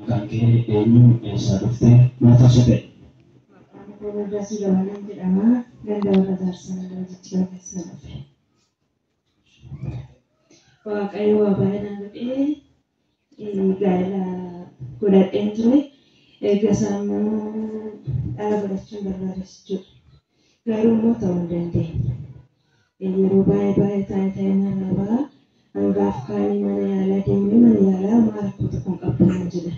Maqaan kee eenyu eessaa dhuftee maal taasifte? Maqaan koo Suleemaan jedhama. Ganda Zaarsaa Jijjiirraa keessaa dhufe. Waaqayyo waa baay'inaan godhee gaa'ela godhadheen ture. Eeggasaa immoo dhala godhachuun barbaadees jechuudha. Garuu immoo ta'uu hin dandeenye. Yeroo baay'ee ta'ee narraa ba'a. Hangaaf kaanii mana yaalaa deemee mana yaalaa maal akka tokko hin qabdanaa jedha.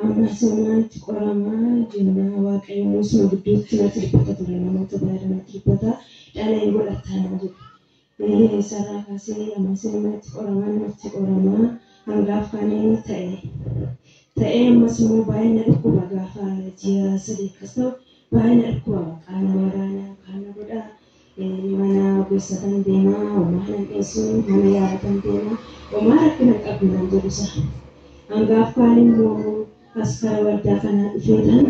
Amma sirnaatti qoramaa jennaan waaqayyo muusuma gidduutti natti dhibbata ture namoota baay'ee natti dhibbata dhala hin godhataa jedha. Sarara kaasee amma sirnaatti qoramaa hangaaf kaanii ta'ee ammas immoo baay'ina dhukkuba gaafa ji'a 3 akkas ta'u baay'ina dhukkuba qaama waraanaa kana godha. Mana gosotaan deemaa homaa nan dhiyeessu mana yaadatan deemaa homaa rakkina qabdu nan jedhusa. Hangaaf kaan immoo as kara waldaa kanaa dhufeetan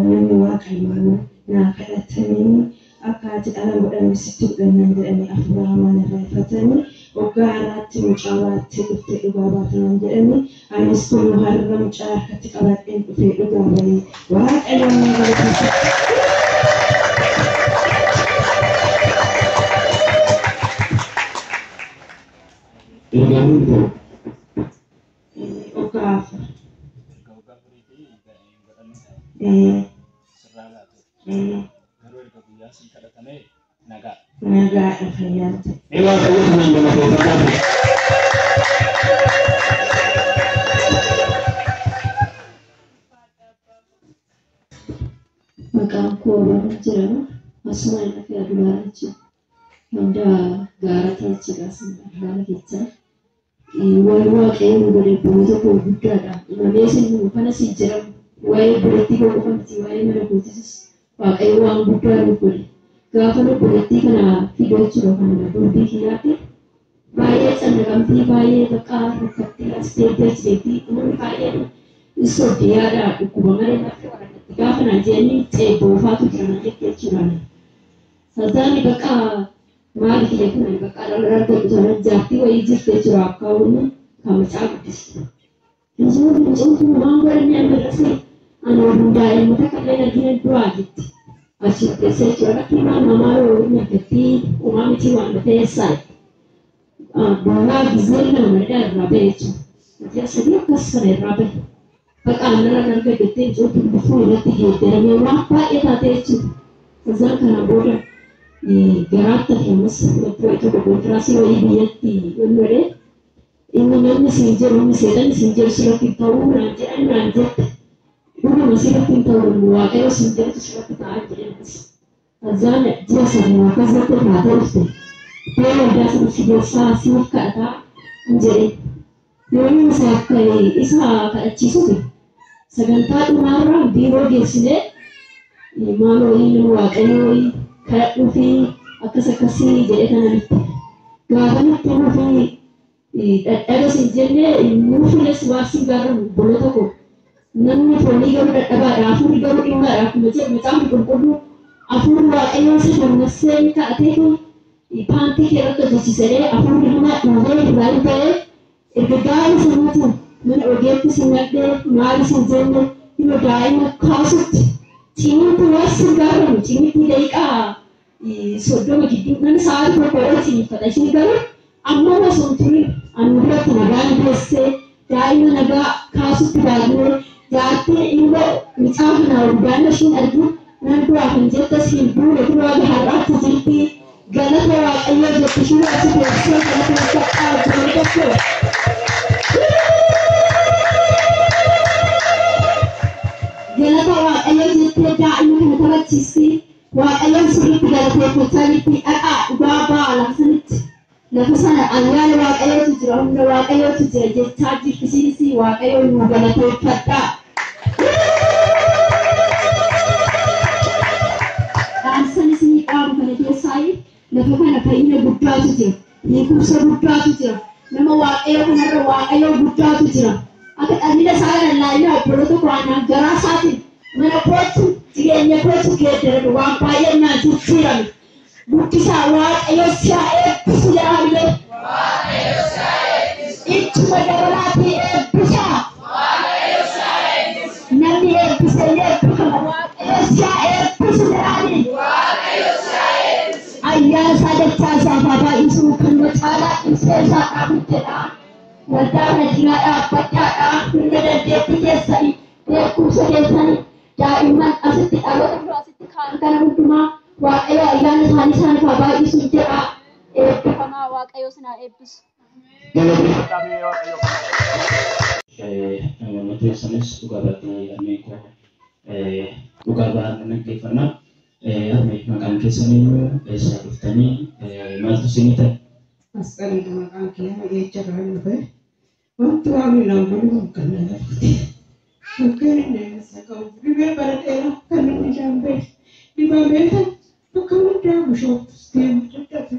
namni waaqayyoo naa kadhatanii akka ati dhala godhanne sitti godhannan jedhanii afuura hamaan irraa ifatanii waggaa haaraatti mucaa baattee dhuftee dhugaa baatanan jedhanii anis kun har'a mucaa harkatti qabadheen dhufee dhugaa bahee waaqayyoon na galateeffadha. Ergamuun Okafa. Naga afayyaati. Maqaan koo Baruun jedhama. Asuma lafa aduraa jechuudha. Hunda gaaratii jechuudha haala keessaa. Wayi waaqayyo godhe boota koo guddaadha. Mameesin kana si jedhamu wayi biratti koo qofatti wayi mana kootis waaqayyo waan guddaa nuuf godhe. Gaafa nu biratti kana fidoo jiru kana dubbii kiyyaatti baay'ee cannaqamtii baay'ee bakka rakkattii asteetii uummanni baay'ee isooti yaada dhukkuba malee natti waradatti gaafa na jenni ceeboofaatu jira jettee jiraan. Sazaani bakka maali kiyya kana bakka dhala jaartii wayii jirtee jira akka uummanni kamachaa guddiste. Insuun waan godhanii amirrasee ana hundaa'e mata kallee argina du'aa jetti. Achitti seechuudha rakki namaa yoo nyaatetti uumamti waan ta'eessaa. Bonaa gizeen nama margaa irraa ba'e jechuudha. Ati sadii akkas sana irraa ba'e. Bakka aannan arga jettee ijoollee bifuu irratti geeddaramee waan baay'ee taatee jechuudha. Isaan kana booda garaatti ammas irratti kontiraasii wayii biyyatti wallolee inni namni siin jedhu inni seetan siin jedhu sirratti ta'uu naan jedhan naan jette. Dhuguma sirratti ta'uu waaqayyo siin jedhu sirratti ta'aa jedhanis. Azaan ji'a sana akkasatti taatee dhufte. Yoo waldaa sana si keessaa siif kadhataa hin jedhe. Yoonni isa kadhachiisuufi sagantaa dhumaarraa biiroo geessinee maaloo inni waaqayyoo kadhadhuu fi akkas akkasii jedhe kananitti. Gaafa nutti nuufi dadhabe siin jennee nuufiles waasiin gaarramu bolota koo. Namni foonii garuu dadhabaadha. Afuurri garuu dhimmaadha. Akkuma jedhu mucaan qulqulluu afuurri waaqayyoo isa gammassee kadhatee paantii kee irratti hojjechiisedee afuurri himaa dhuunfee irraa hin ta'ee erga daa'ima sanaatu mana ogeetti si naqdee maali sin jenne dhimma daa'ima kaasutti ciniitti waasiin gaarramu ciniitti daqiiqaa 30 gidduu namni sa'aatii tokko irratti ciniiffata. Isheen garuu amma osoo hin turin anu biratti nagaan geessee daa'ima nagaa kaasutti baay'inee jaartii immoo mucaa kana urgaanna ishiin arginu nan du'aa kan jette siin duule duraa har'aatti jirti galata waaqayyoo jetti isheen achi teessee galata waaqayyoo tokko. Galata waaqayyoo jettee daa'ima kana taphachiisti waaqayyoon sirriitti galateeffachaa jirti dhaqaa dhugaa ba'a lafa sanitti. Lafa sana ayyaana waaqayyootu jira humna waaqayyootu jira jechaa jirti isinis waaqayyoon nu galateeffadha. Dhaamsan isinii qaamu kana keessaa lafa kana fayyina guddaatu jira. Hiikumsa guddaatu jira. Nama waaqayyoo kanarra waaqayyoo guddaatu jira. Akka dhalli isaa lallaa'ina obboloota qo'annaan garaa isaatiin mana kootu jireenya kootu geeddarame waan baay'ee naan jijjiirame. Guddisaa waaqayyo si'a eebbisu jedhamee. Waaqayyo si'a eebbisu. Ittuma dabalaatii eebbisaa. siyaa eebbisu jedhani. Ayyaana isaa dachaa isaa baabaa isuu kan caalaa ibsee isaa qabu jedha. Waldaa Madinaa dhaabbadhaadha. Hunda dandeettii keessanii beekumsa keessanii daa'imman asitti dhaloota biroo asitti kaan kana hundumaa Waaqayyo ayyaana isaanii isaaniif haa baay'isuu jedha. Eebbifamaa Waaqayyo sinaa eebbisu. Namoota sanis dhugaa baatee amee koo dhugaa baatan dhaggeeffannaa amee maqaan keessanii eessaa dhuftanii maaltu isinii ta'e? Asqalii maqaan kee jecha irraa dhufe wanti waan naannoo kan nama fute bakka inni isa qabu dhibee bara dheeraa kan namni jaambee dhibamee ta'e bakka hundaa bishooftus deemu dadhabe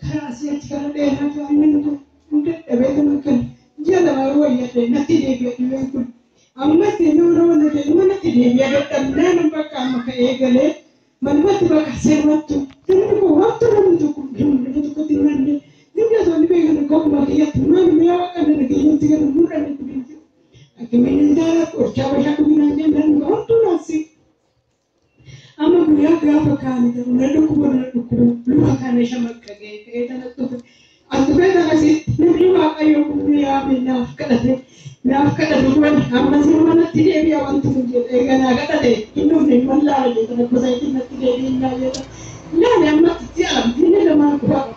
karaa asitti karaa dheeraa ta'anii hunda dhabee kan akkan jala maruu wayyadde natti deebi'e dhibeen kun ammas yeroo wanta jedhu natti deebi'e dadhabnaan bakka amma ka'ee galee manumatti bakka seermattu namni kun wanta namni tokko namni tokkotti namni Dia soalnya pengen kau mati ya, mana dia akan ada gaya tiga bulan itu dia. Akhirnya dia kerja banyak binanya dan kau tu nasi. Ama dia berapa kali tu, lalu makan sama kage, kita tu. Aku betul kasih, nanti makan yang dia nafkah tuan, ama sih mana tidak dia want tu je, kerana kata deh, ini ni malah je, kerana kau saya tidak dia je. Nah, yang mati siapa, ini dah mana kuat.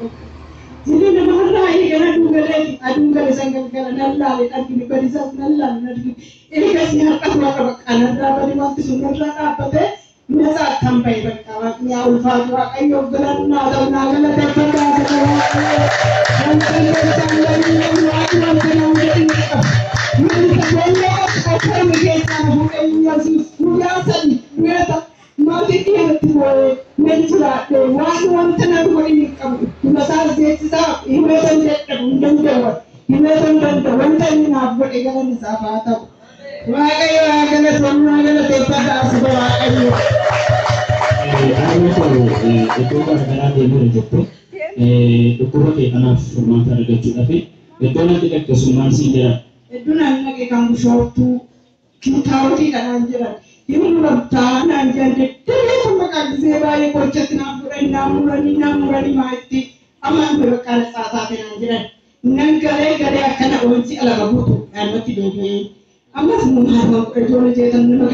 Jadi nama Allah ini kerana adunggale sangkan kerana Allah ini arti berisas Allah ini. Ini kasih harta keluar kanan dapat dibantu sunat apa deh? Masa sampai berkawan ya ulfa dua kayu geran nada nagala dapat sekarang. Nanti kita lagi yang lagi yang menjadi mereka boleh apa mereka bukan Yesus mujasan mereka mati dia tu mencela wan tanah tu ini kamu masalah dia kita ini macam undang jawab ini macam wan tanah nak buat egalan siapa tahu wakai agaknya semua agaknya tempat asal wakai itu kadang-kadang dia berjumpa ukuran dia karena format harga juga tapi itu nanti kesulitan sih dia itu nanti kamu suatu kita roti kan anjuran ini belum tahan anjuran deh sama kan sebaya kocet namurani mati aman berkala saat anjuran nangkale akan onci ala kabutu mati deh amas mengharap kerjaan jetan nama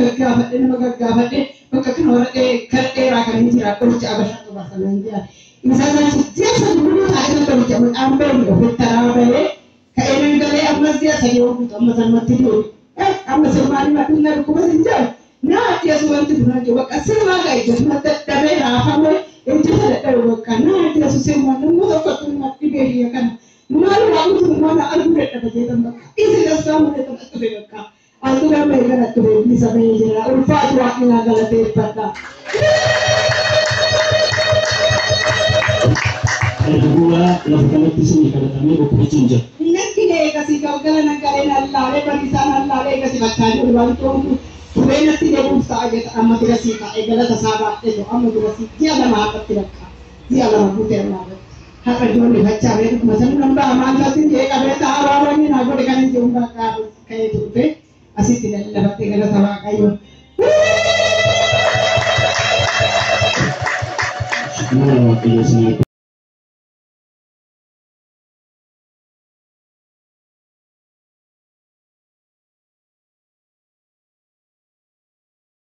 gafat maka kan orang kerja rakan injira kerja abah satu bahasa anjuran misalnya setiap satu dulu akan kerja ambil bertarawe kayak nangkale amas dia saya waktu amas mati dulu amas semari mati nak kubah injil Nah, dia suatu bulan coba kasih lagi jadi mata tapi rahmat itu tidak tahu karena dia susah mana muda satu mati beri kan malu aku tu mana aku tidak dapat jadi tambah ini dah sama dia tak tahu kan aku dah mereka tu bisa menjadi ulfa dua kena galah terpata kedua lakukan itu sini kalau kami berpinjam nanti dia kasih kau galah negara Allah le barisan Allah le kasih macam bantu Tuwena tidak berusaha aja, amma tidak sih kak. Egala tersahabat itu, amma tidak sih. Dia ada mahabat tidak kak. Dia ada mahabat mahabat. Hak jual di baca, macam nambah amal sih. Dia kalau tahu orang ini nago dengan jumlah kayak itu tu, asih tidak dapat egala sama kayu. Semua waktu